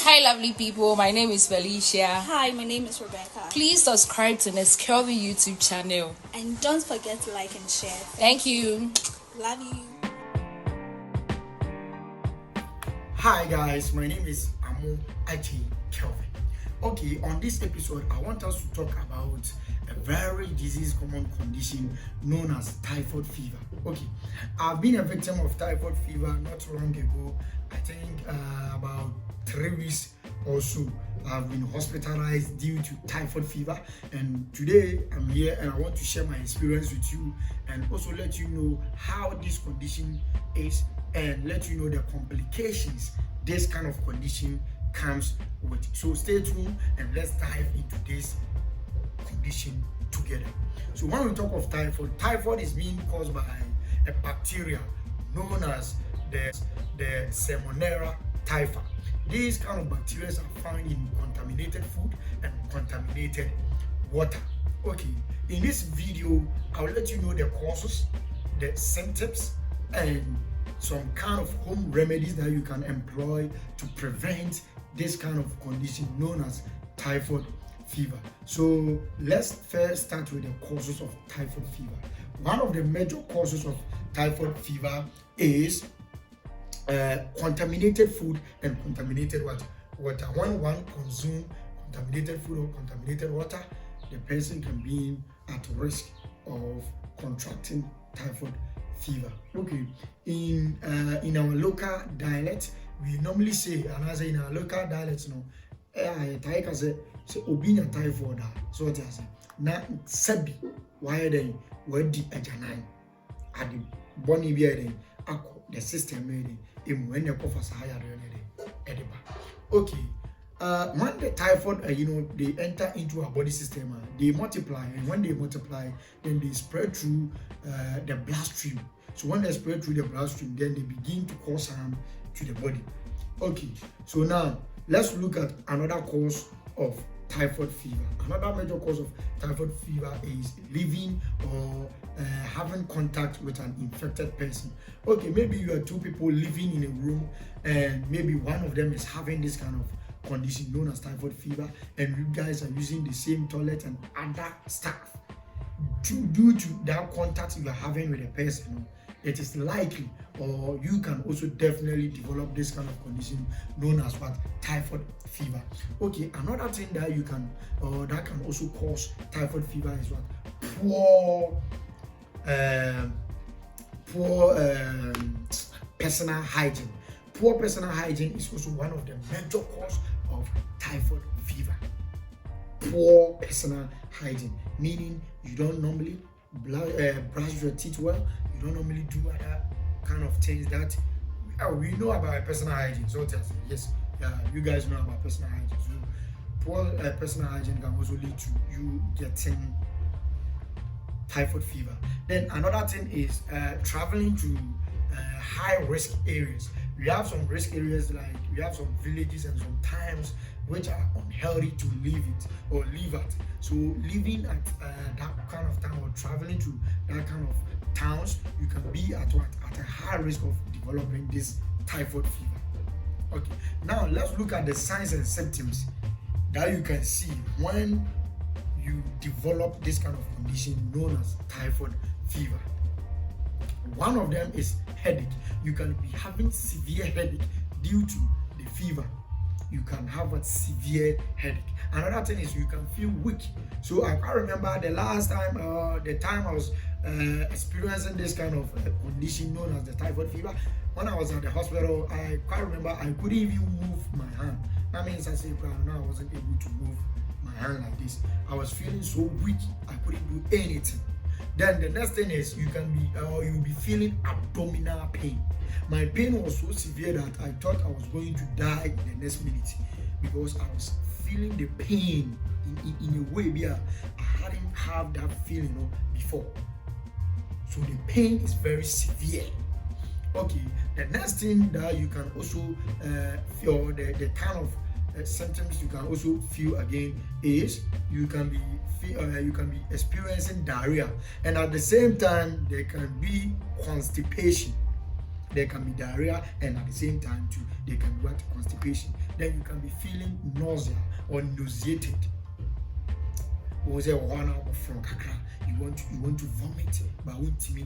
Hi, lovely people. My name is Felicia. Hi, my name is Rebecca. Please subscribe to Neskelby YouTube channel. And don't forget to like and share. Thank you. Love you. Hi guys, my name is Amo Aji Kelvin. Okay, on this episode, I want us to talk about a very common condition known as typhoid fever. Okay, I've been a victim of typhoid fever not long ago. I think about 3 weeks or so. I've been hospitalized due to typhoid fever, and today I'm here and I want to share my experience with you and also let you know how this condition is and let you know the complications this kind of condition comes with. So stay tuned and let's dive into this condition together. So when we talk of typhoid is being caused by a bacteria known as the Salmonella typhi. These kind of bacteria are found in contaminated food and contaminated water. Okay, in this video, I'll let you know the causes, the symptoms, and some kind of home remedies that you can employ to prevent this kind of condition known as typhoid fever. So let's first start with the causes of typhoid fever. One of the major causes of typhoid fever is contaminated food and contaminated water. When one consumes contaminated food or contaminated water, the person can be at risk of contracting typhoid fever. Okay, in our local dialect, we normally say, and as in our local dialect, say obinya typhoid. So what I say, na sabi why then where the ajanai at the body be then the system made when you cover Sahaya ediba. Okay. When the typhoid, they enter into our body system, they multiply, and when they multiply, then they spread through the bloodstream. So when they spread through the bloodstream, then they begin to cause harm to the body. Okay, so now let's look at another cause of typhoid fever. Another major cause of typhoid fever is living or having contact with an infected person. Okay, maybe you are two people living in a room and maybe one of them is having this kind of condition known as typhoid fever, and you guys are using the same toilet and other stuff. Due to that contact you are having with a person, it is likely, or you can also definitely develop this kind of condition known as what? Typhoid fever. Okay, another thing that you can, that can also cause typhoid fever is what? Poor personal hygiene. Poor personal hygiene is also one of the major causes of typhoid fever. Poor personal hygiene, meaning you don't normally brush your teeth well, you don't normally do other kind of things that we know about personal hygiene. So yes, you guys know about personal hygiene. So poor personal hygiene can also lead to you getting typhoid fever. Then another thing is traveling to high risk areas. We have some risk areas, like we have some villages and some towns which are unhealthy to live at. So living at that kind of town or traveling to that kind of towns, you can be at a high risk of developing this typhoid fever. Okay, now let's look at the signs and symptoms that you can see when you develop this kind of condition known as typhoid fever. One of them is headache. You can be having severe headache due to the fever. You can have a severe headache. Another thing is you can feel weak. So I can't remember the last time, the time I was experiencing this kind of condition known as the typhoid fever. When I was at the hospital, I can't remember, I couldn't even move my hand. That means I said, now I wasn't able to move my hand like this. I was feeling so weak, I couldn't do anything. Then the next thing is you'll be feeling abdominal pain. My pain was so severe that I thought I was going to die in the next minute because I was feeling the pain in a way where I hadn't had that feeling before. So the pain is very severe. Okay, the next thing that you can also feel, the kind of symptoms you can also feel again is you can be experiencing diarrhea, and at the same time there can be constipation. There can be diarrhea, and at the same time too there can be constipation. then you can be feeling nausea or nauseated. Was a one from kakra. You want to vomit, but won't me.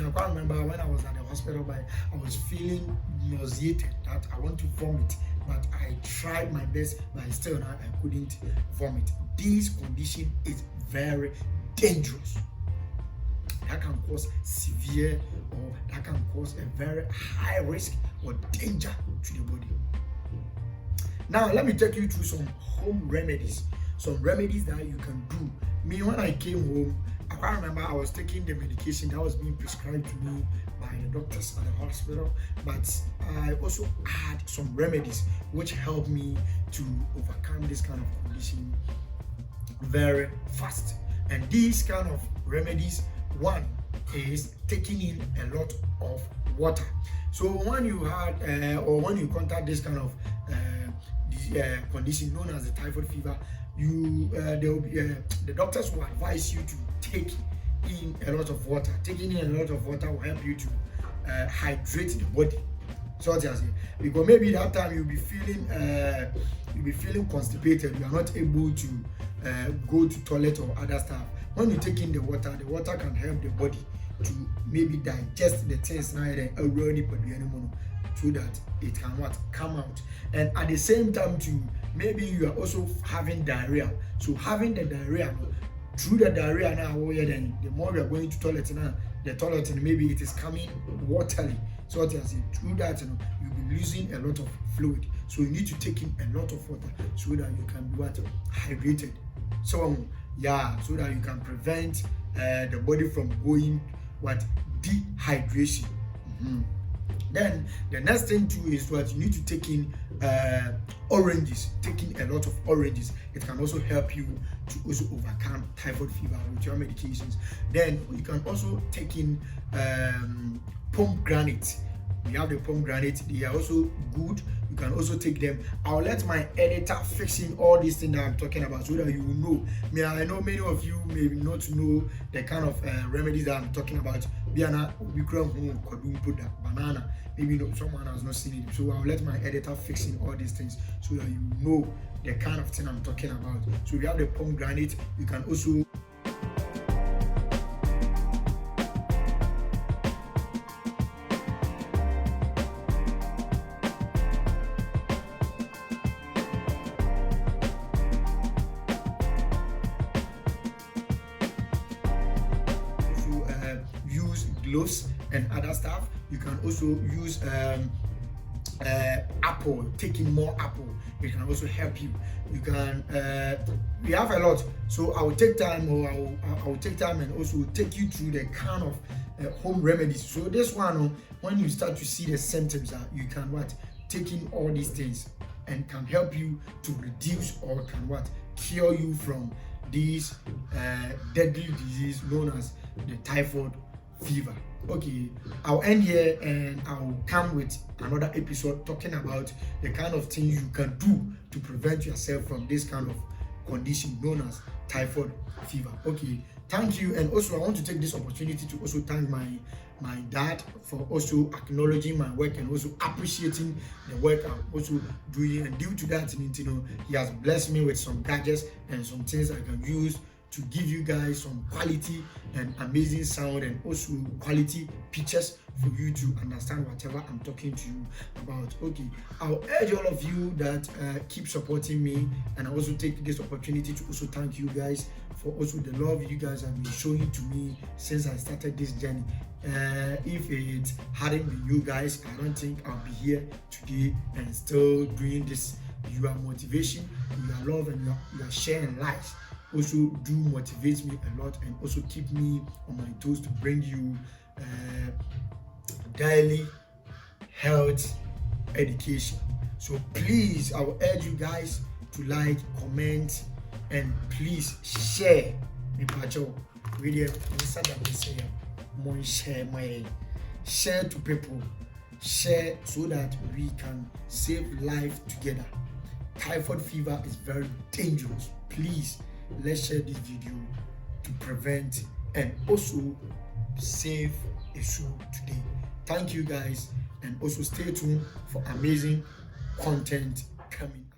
I can't remember when I was at the hospital, but I was feeling nauseated that I want to vomit, but I tried my best, but still I couldn't vomit. This condition is very dangerous. That can cause severe, or that can cause a very high risk or danger to the body. Now let me take you through some home remedies. Some remedies that you can do. Me, when I came home, I can't remember, I was taking the medication that was being prescribed to me by the doctors at the hospital, but I also had some remedies which helped me to overcome this kind of condition very fast. And these kind of remedies, one is taking in a lot of water. So when you had or when you contact this kind of condition known as the typhoid fever, the doctors will advise you to take in a lot of water. Taking in a lot of water will help you to hydrate the body. So because maybe that time you'll be feeling constipated. You are not able to go to toilet or other stuff. When you take in the water can help the body to maybe digest the things now so that it can come out. And at the same time too, maybe you are also having diarrhea. So having the diarrhea, through the diarrhea now, then the more you are going to toilet now, the toilet maybe it is coming watery. So through that you'll be losing a lot of fluid. So you need to take in a lot of water so that you can be hydrated. So so that you can prevent the body from going dehydration. Then the next thing too is you need to take in oranges. Taking a lot of oranges, it can also help you to also overcome typhoid fever with your medications. Then you can also take in pomegranate. We have the pomegranate, they are also good. You can also take them. I'll let my editor fix in all these things that I'm talking about so that you will know. I know many of you may not know the kind of remedies that I'm talking about. Banana. Maybe someone has not seen it. So I'll let my editor fix in all these things so that you know the kind of thing I'm talking about. So we have the pomegranate. You can also use gloves and other stuff. You can also use apple. Taking more apple, it can also help you. You can we have a lot, so I will take time, or I will take time and also take you through the kind of home remedies. So this one, when you start to see the symptoms, you can take in all these things and can help you to reduce or can cure you from this deadly disease known as the typhoid fever. Okay, I'll end here and I'll come with another episode talking about the kind of things you can do to prevent yourself from this kind of condition known as typhoid fever. Okay, thank you. And also I want to take this opportunity to also thank my dad for also acknowledging my work and also appreciating the work I'm also doing. And due to that, he has blessed me with some gadgets and some things I can use to give you guys some quality and amazing sound and also quality pictures for you to understand whatever I'm talking to you about. Okay, I'll urge all of you that keep supporting me, and I also take this opportunity to also thank you guys for also the love you guys have been showing to me since I started this journey. If it hadn't been you guys, I don't think I'll be here today and still doing this. Your motivation, your love, and your sharing lives also do motivate me a lot and also keep me on my toes to bring you daily health education. So please, I will urge you guys to like, comment, and please share. Share to people. Share so that we can save life together. Typhoid fever is very dangerous. Please, let's share this video to prevent and also save a soul today. Thank you guys, and also stay tuned for amazing content coming